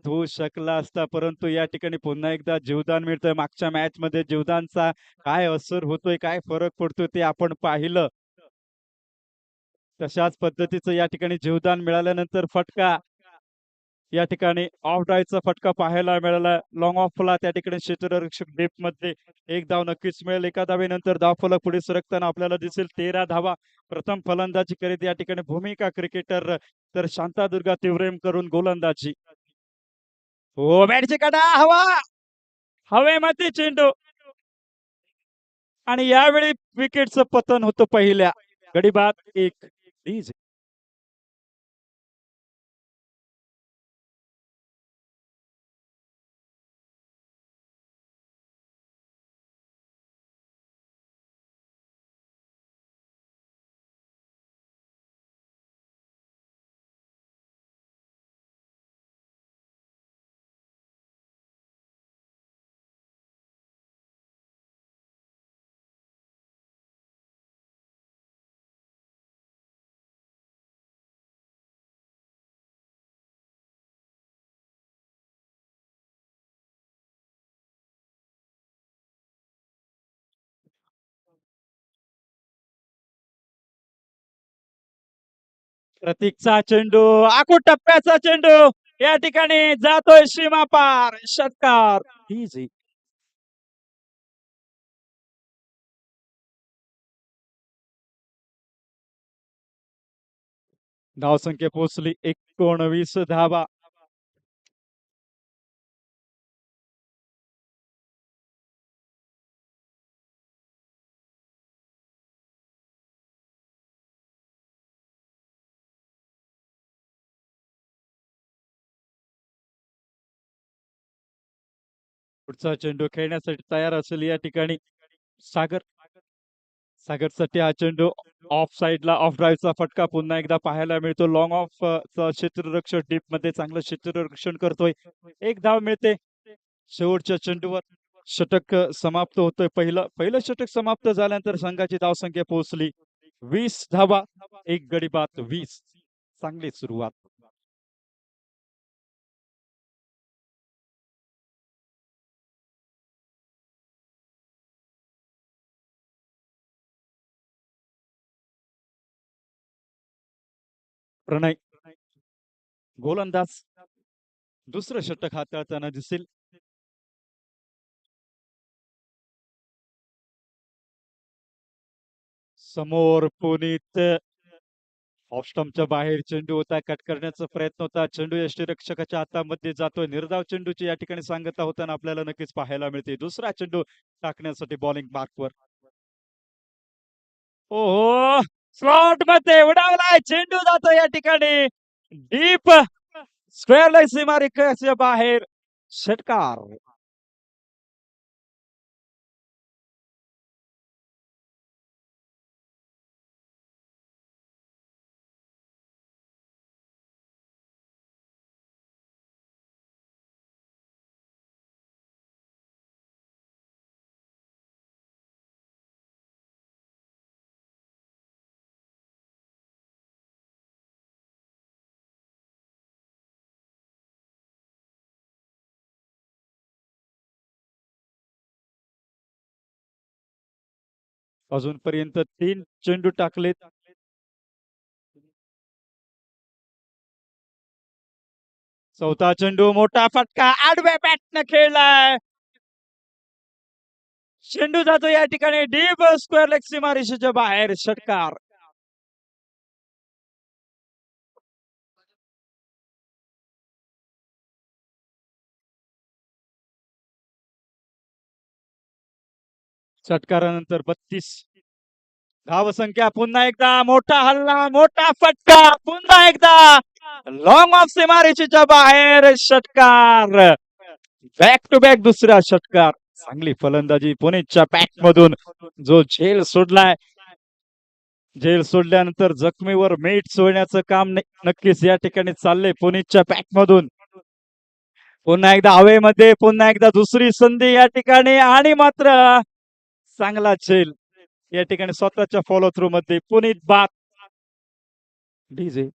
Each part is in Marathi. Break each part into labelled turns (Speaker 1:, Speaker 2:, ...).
Speaker 1: बाद होऊ शकला असता, परंतु या ठिकाणी पुन्हा एकदा जीवदान मिळतंय. मागच्या मॅचमध्ये जीवदानचा काय असर होतोय, काय फरक पडतोय ते आपण पाहिलं. तशाच पद्धतीचं या ठिकाणी जीवदान मिळाल्यानंतर फटका या ठिकाणी ऑफ ड्राईव्हचा फटका पाहायला मिळाला. लॉंग ऑफला त्या ठिकाणी क्षेत्ररक्षक डीपमध्ये एक धाव नक्कीच मिळेल. एका धावेनंतर धावफलक पुढे सरकताना आपल्याला दिसेल 13 धावा. प्रथम फलंदाजी करीत या ठिकाणी भूमिका क्रिकेटर तर शांतादुर्गा तिवरेम करून गोलंदाजी. हो बॅटची काटा हवा हवेमध्ये चेंडू आणि यावेळी विकेटचं पतन होतं पहिल्या गडी बाद एक. प्रतीकचा चेंडू आखूड टप्प्याचा चेंडू या ठिकाणी जातोय सीमा पार षटकार. इझी. धावसंख्या पोहोचली 19 धावा. पुढचा चेंडू खेळण्यासाठी तयार असेल या ठिकाणी सागर. सागरसाठी हा चेंडू ऑफ साइडला ऑफ ड्राईव्हचा फटका पुन्हा एकदा पाहायला मिळतो. लॉंग ऑफ क्षेत्ररक्षक डीप मध्ये चांगलं क्षेत्ररक्षण करतोय. एक धाव मिळते शेवटच्या चेंडूवर. षटक समाप्त होतोय. पहिलं षटक समाप्त झाल्यानंतर संघाची धावसंख्या पोहोचली 20 धावा. एक गडी बाद 20. चांगली सुरुवात. प्रणय गोलंदाज दुसरं षटक हाताळताना दिसेल. समोर पुनीत ऑफ स्टंपच्या बाहेर चेंडू होता. कट करण्याचा प्रयत्न होता. चेंडू यष्टीरक्षकाच्या हातामध्ये जातोय. निर्धाव चेंडूची या ठिकाणी सांगता होताना आपल्याला नक्कीच पाहायला मिळते. दुसरा चेंडू टाकण्यासाठी बॉलिंग मार्कवर. ओहो स्लॉट मध्ये उडावलाय चेंडू जातो या ठिकाणी डीप स्क्वेअर लाईन सीमारेषेच्या बाहेर षटकार. अजूनपर्यंत 3 चेंडू टाकलेत. चौथा चेंडू मोठा फटका आडव्या बॅटनं खेळलाय. चेंडू जातो या ठिकाणी डीप स्क्वेअर लेग सीमारेषेच्या बाहेर षटकार. षटकारानंतर 32 धावसंख्या. पुन्हा एकदा मोठा हल्ला मोठा फटका पुन्हा एकदा लॉंग ऑफ सीमारेषेच्या बाहेर षटकार. बॅक टू बॅक दुसरा षटकार. चांगली फलंदाजी पुणेच्या पॅक मधून जो झेल सोडलाय. झेल सोडल्यानंतर जखमीवर मीठ सोडण्याचं काम नक्कीच या ठिकाणी चाललंय पुणेच्या पॅक मधून. पुन्हा एकदा हवेमध्ये पुन्हा एकदा दुसरी संधी या ठिकाणी आणि मात्र चांगला झेल या ठिकाणी स्वतःच्या फॉलो थ्रू मध्ये पुनीत बाद. डीजे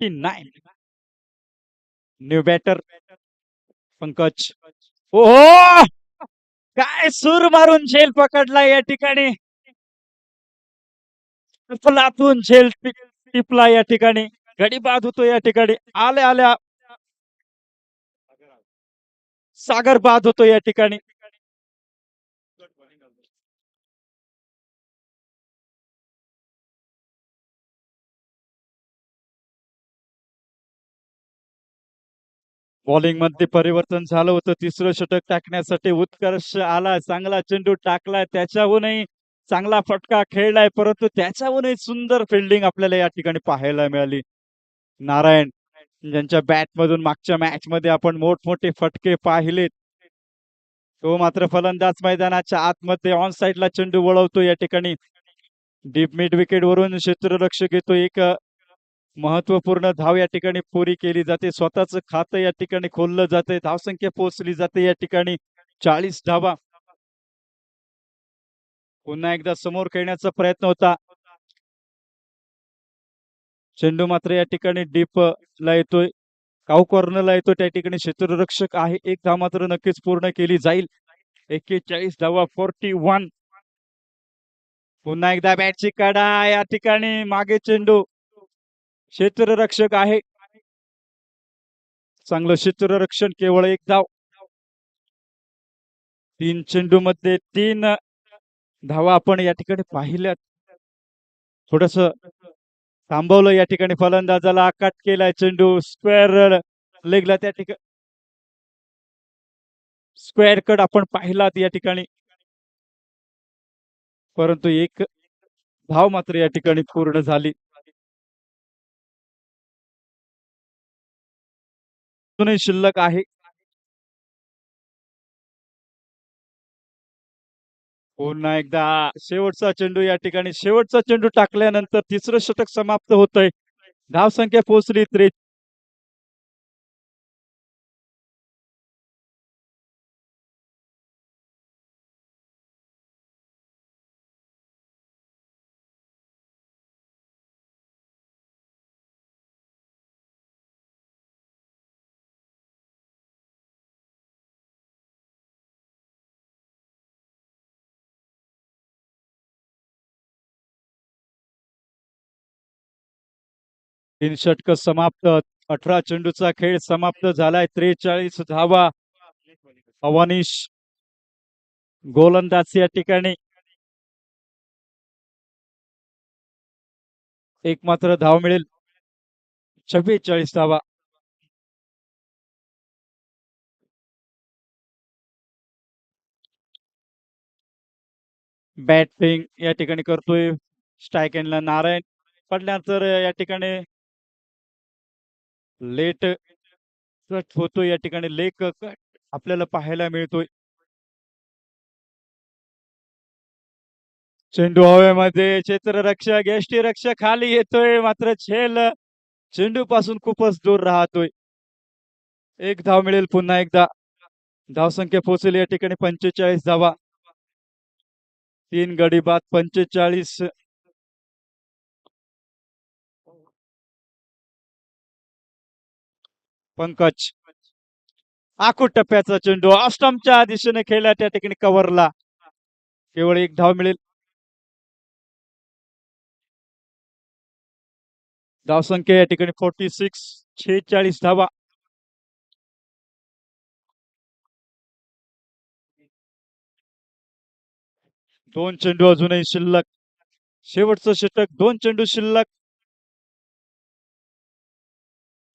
Speaker 1: 49. New batter Pankaj. ओहो, काय सूर मारून झेल पकडला या ठिकाणी. लातून झेल टिपला या ठिकाणी. गडी बाद होतो या ठिकाणी. आल्या आल्या सागर बाद होतो या ठिकाणी. बॉलिंग मध्ये परिवर्तन झालं होतं. तिसरं षटक टाकण्यासाठी उत्कर्ष आला. चांगला चेंडू टाकलाय. त्याच्याहूनही चांगला फटका खेळलाय, परंतु त्याच्याहूनही सुंदर फिल्डिंग आपल्याला या ठिकाणी पाहायला मिळाली. नारायण ज्यांच्या बॅट मधून मागच्या मॅच मध्ये आपण मोठमोठे फटके पाहिलेत, तो मात्र फलंदाज मैदानाच्या आतमध्ये ऑन साइडला चेंडू वळवतो या ठिकाणी. डीप मिड विकेट वरून क्षेत्ररक्षक येतो. एक महत्वपूर्ण धाव या ठिकाणी पुरी केली जाते. स्वतःच खातं या ठिकाणी खोललं जाते. धावसंख्या पोहोचली जाते या ठिकाणी 40 धावा. पुन्हा एकदा समोर खेळण्याचा प्रयत्न होता. चेंडू मात्र या ठिकाणी डीप ला येतोय. काऊ कॉर्नरला येतो. त्या ठिकाणी क्षेत्ररक्षक आहे. एक धाव मात्र नक्कीच पूर्ण केली जाईल. 41 धावा 41. पुन्हा एकदा बॅटची कडा या ठिकाणी. मागे चेंडू. क्षेत्ररक्षक आहे. चांगलं क्षेत्ररक्षण. केवळ एक धाव. 3 चेंडू मध्ये 3 धावा आपण या ठिकाणी पाहिल्यात. थोडस थांबवलं या ठिकाणी फलंदाजाला. कट केलाय चेंडू. स्क्वेअर लेगला त्या ठिकाणी स्क्वेअर कट आपण पाहिलात या ठिकाणी, परंतु एक धाव मात्र या ठिकाणी पूर्ण झाली. अजूनही शिल्लक आहे. पुन्हा एकदा शेवटचा चेंडू या ठिकाणी. शेवटचा चेंडू टाकल्यानंतर तिसरं षटक समाप्त होतंय. धावसंख्या पोहोचली 43. तीन षटक समाप्त. 18 चेंडूचा खेळ समाप्त झालाय. 43 धावा. अवनीश गोलंदाज या ठिकाणी. एक मात्र धाव मिळेल. 44 धावा. बॅटिंग या ठिकाणी करतोय स्ट्राईक एंडला नारायण. पडल्यानंतर या ठिकाणी लेट कट होतो. या ठिकाणी लेग कट आपल्याला पाहायला मिळतोय. चेंडू हवेमध्ये. क्षेत्ररक्षक यष्टीरक्षक खाली येतोय, मात्र झेल चेंडू पासून खूपच दूर राहतोय. एक धाव मिळेल पुन्हा एकदा. धावसंख्या पोहोचेल या ठिकाणी 45 धावा. 3 गडी बाद 45. पंकज आखूड टप्प्याचा चेंडू ऑस्टमच्या दिशेने खेळला. त्या ठिकाणी कव्हरला. केवळ एक धाव मिळेल. धावसंख्या या ठिकाणी 46. 46 धावा. दोन चेंडू अजूनही शिल्लक. शेवटचं षटक. 2 चेंडू शिल्लक.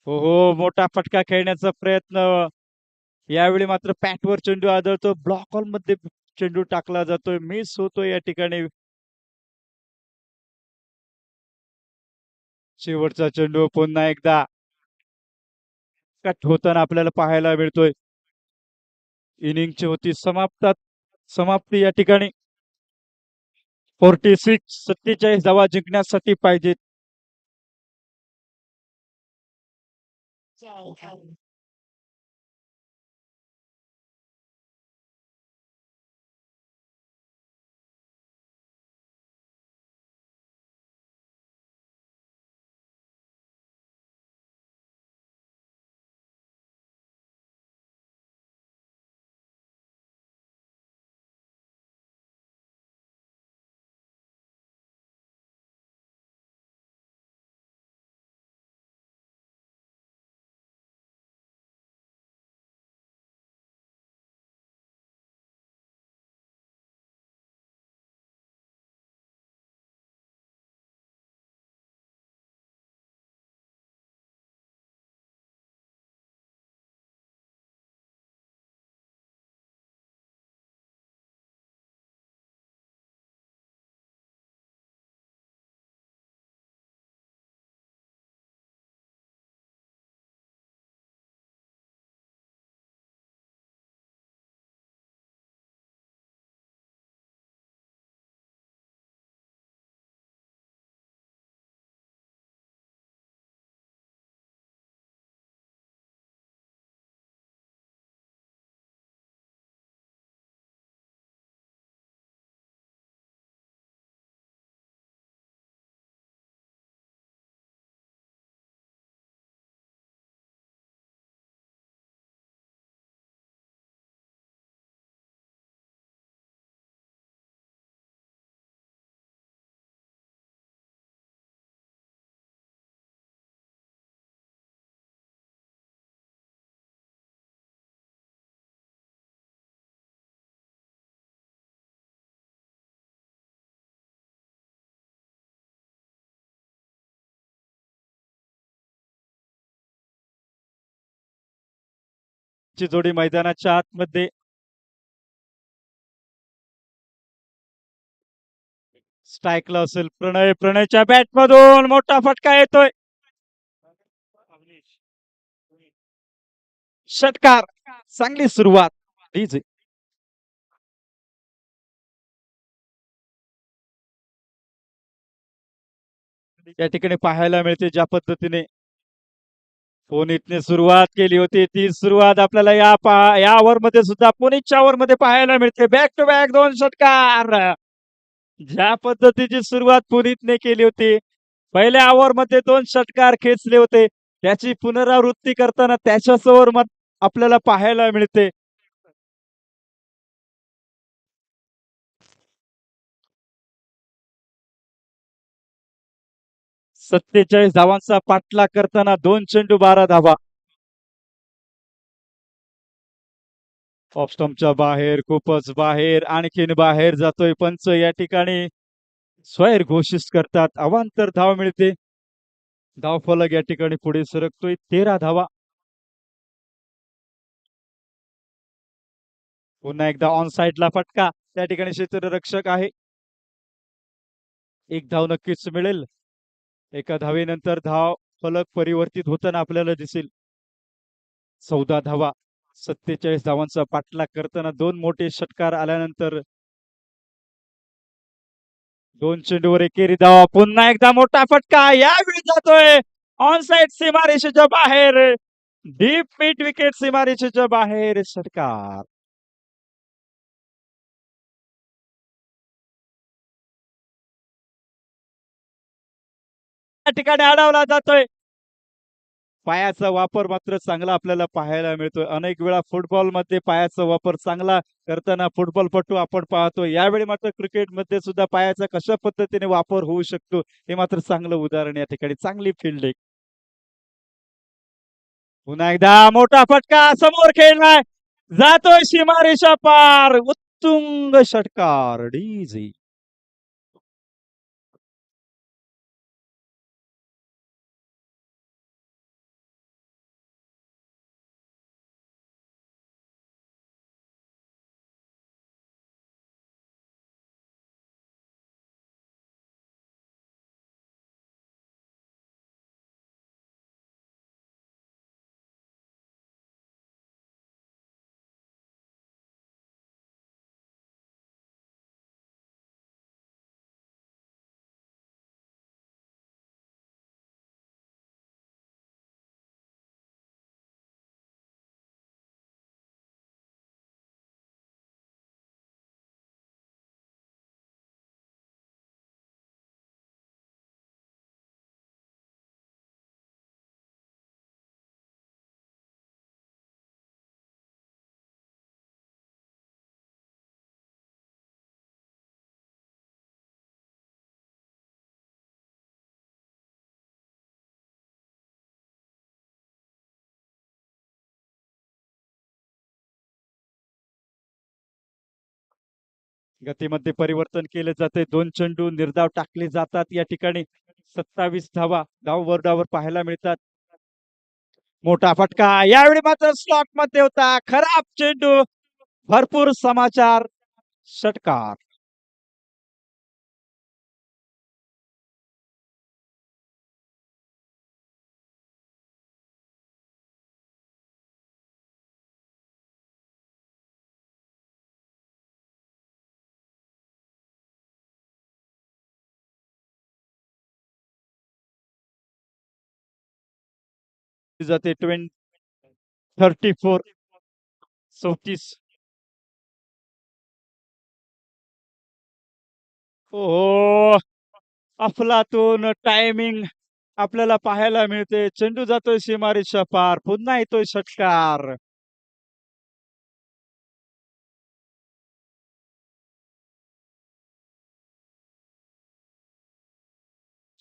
Speaker 1: हो हो, मोठा फटका खेळण्याचा प्रयत्न. यावेळी मात्र पॅटवर चेंडू आदळतो. ब्लॉक हॉल मध्ये चेंडू टाकला जातोय. मिस होतोय या ठिकाणी. शेवटचा चेंडू पुन्हा एकदा कट होताना आपल्याला पाहायला मिळतोय. इनिंगची होती समाप्ती या ठिकाणी. 46. 47 धावा जिंकण्यासाठी पाहिजेत. ची जोडी मैदानाच्या आतमध्ये. स्ट्राईकला असेल प्रणय. प्रणयच्या बॅट मधून मोठा फटका येतोय. षटकार. चांगली सुरुवात. डीजे या ठिकाणी पाहायला मिळते ज्या पद्धतीने पुनीतने सुरुवात केली होती ती सुरुवात आपल्याला या ओव्हर मध्ये सुद्धा पुनीतच्या ओव्हर मध्ये पाहायला मिळते. बॅक टू बॅक 2 षटकार. ज्या पद्धतीची सुरुवात पुनीतने केली होती, पहिल्या ओव्हर मध्ये 2 षटकार खेचले होते, त्याची पुनरावृत्ती करताना त्याच्याच ओव्हर मध्ये आपल्याला पाहायला मिळते. 47 धावांचा पाठलाग करताना 2 चेंडू 12 धावा. ऑफ स्टंपच्या बाहेर, खूपच बाहेर, आणखीन बाहेर जातोय पंच. या ठिकाणी स्वैर घोषित करतात. अवांतर धाव मिळते. धावफलक या ठिकाणी पुढे सरकतोय. 13 धावा. पुन्हा एकदा ऑन साइडला फटका. त्या ठिकाणी क्षेत्ररक्षक आहे. एक धाव नक्कीच मिळेल. एका धावेनंतर धाव फलक परिवर्तित होताना आपल्याला दिसेल. 14 धावा. 47 धावांचा पाठलाग करताना 2 मोठे षटकार आल्यानंतर 2 चेंडूवर एकेरी धावा. पुन्हा एकदा मोठा फटका. यावेळी जातोय ऑन साइड सीमारेषेच्या बाहेर. डीप मिड विकेट सीमारेषेच्या बाहेर. षटकार. या ठिकाणी अडवला जातोय. पायाचा वापर मात्र चांगला आपल्याला पाहायला मिळतोय. अनेक वेळा फुटबॉल मध्ये पायाचा वापर चांगला करताना फुटबॉलपटू आपण पाहतो. यावेळी मात्र क्रिकेटमध्ये सुद्धा पायाचा कशा पद्धतीने वापर होऊ शकतो हे मात्र चांगलं उदाहरण या ठिकाणी. चांगली फिल्डिंग. पुन्हा एकदा मोठा फटका. समोर खेळलाय. जातोय सीमारेषा पार. उत्तुंग षटकार. डीजे गतीमध्ये परिवर्तन केले जाते. 2 चेंडू निर्धाव टाकले जातात. या ठिकाणी 27 धावा धाव बोर्डावर पाहायला मिळतात. मोठा फटका. यावेळी मात्र स्लॉट मध्ये होता. खराब चेंडू. भरपूर समाचार. षटकार. जाते 34. 34. हो. अफलातून टायमिंग आपल्याला पाहायला मिळते. चेंडू जातोय सीमारेषा पार. पुन्हा येतोय षटकार.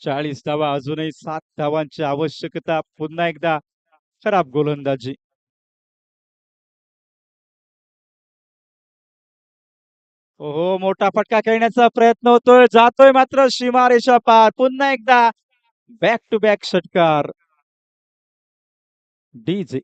Speaker 1: 40 धावा. अजूनही 7 धावांची आवश्यकता. पुन्हा एकदा खराब गोलंदाजी. हो. मोठा फटका खेळण्याचा प्रयत्न होतोय. जातोय मात्र सीमारेषा पार. पुन्हा एकदा बॅक टू बॅक षटकार. डीजे